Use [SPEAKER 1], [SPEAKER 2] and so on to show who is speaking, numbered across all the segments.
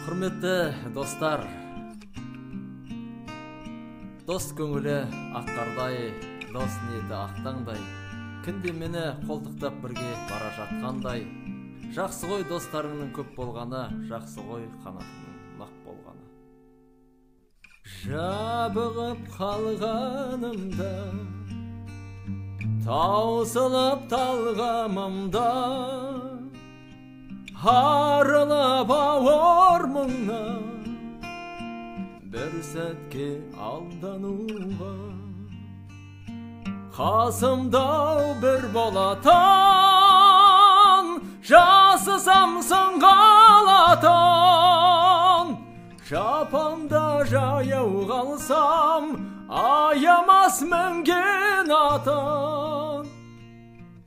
[SPEAKER 1] Құрметті достар, дос көңілі аққардай, дос ниеті ақтаңдай, күнде мені қолтықтап бірге бара жатқандай, жақсы ғой достарыңның көп болғаны, жақсы ғой қанатының нақ болғаны. Жабығып қалғанымда, таусылып талғамымда, арылып ауыр мұңнан бір сәтке алдануға, қасымда бір болатын, жасысам қалатын, жапанда жаяу қалсам аямас мінген атын,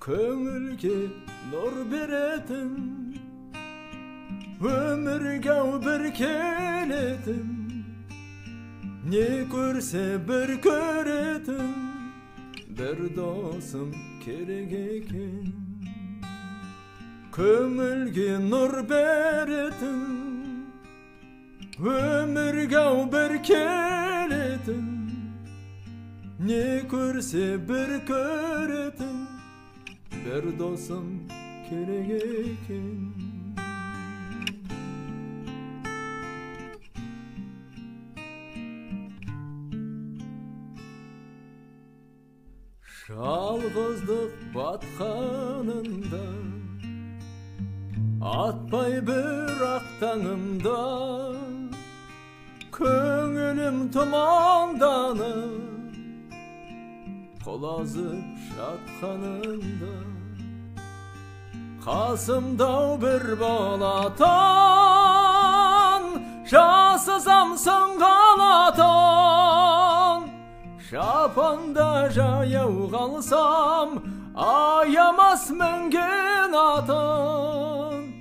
[SPEAKER 1] көңілге нұр беретін, өмірге бір келетін, не көрсе бір көретін, бір досым керек екен. Көңілге нұр беретін, өмірге бір келетін, не көрсе бір көретін, бір досым керек екен. Жалғыздық батқанында, атпай бір ақтаңымда, көңілім тұманданып, құлазып жатқанында, қасымда бір болатын, жасысам қалатын, жапанда жаяу қалсам аямас мінген атын,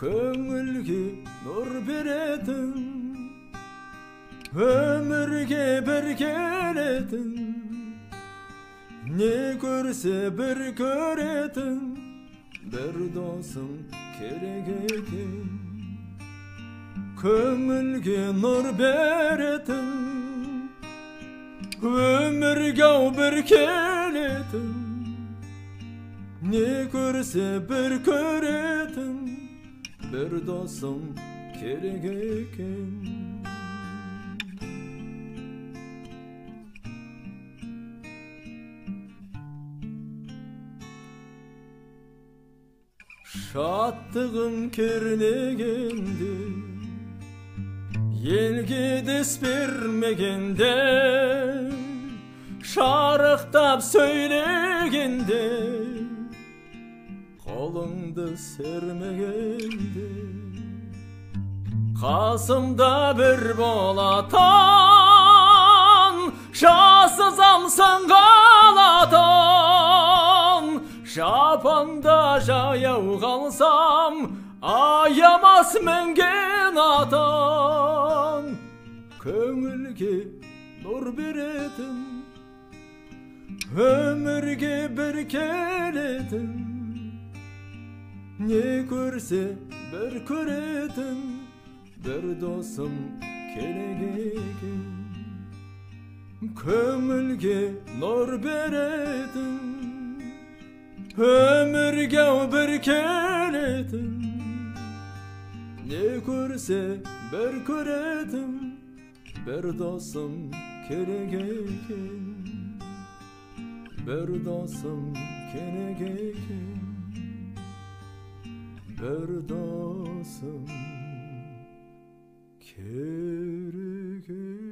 [SPEAKER 1] көңілге нұр беретін, өмірге бір келетін, не көрсе бір көретін, бір досым керек екен. Көңілге нұр беретін, өмірге бір келетін, не көрсе бір көретін, бір досым керек екен. Шаттығым кернегенде, елге дес бермегенде, шарықтап сөйлегенде, қолыңды сермегенде, қасымда бір болатын, жасысам қалатын, жапанда жаяу қалсам аямас мінген атын, көңілге нұр беретін, өмірге бір келетін, не көрсе бір көретін, бір досым керек екен. Көңілге нұр беретін, өмірге бір келетін, не көрсе бір көретін, бір досым керек екен. Bir dosum керек екен, bir dosum керек екен.